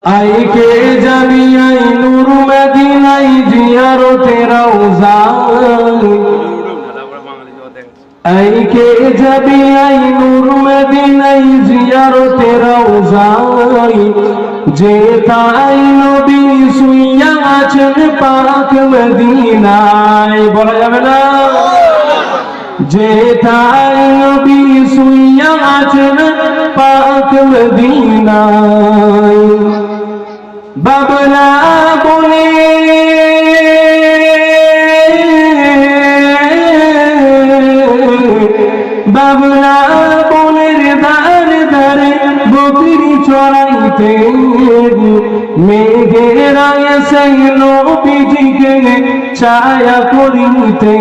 आई के जाबी आई नूर मदीनाई जियारते रौजा आई के जाबी आई नूर मदीनाई जियारते रौजा जेताई नबी सुइया आছেন पाक मदीनाয় বলা যাবে না जेताई नबी सुइया आছেন पाक मदीनाয় बाबला बोले बाबला बोले दार दारे बकरी चढ़ाइते मेघेरा সেই নবীজিকে ছায়া করিতে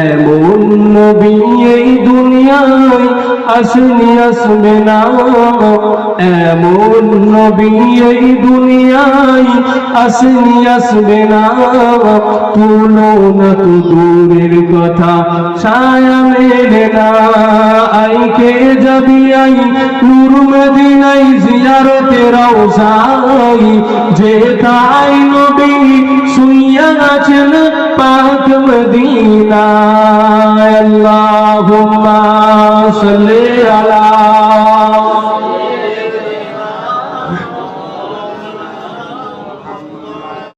এমন নবী এই দুনিয়ায় আসেনি আসবে না এমন নবী এই দুনিয়ায় আসেনি আসবে না তুলনা তো দূরের কথা ছায়া মেলে না আই কে যাবি আই নূর মদিনাই জিয়ারতে রওজাই যেতাই নবী শুইয়া আছেন পাক মদিনায় আল্লাহুম্মা সাল্লি আলা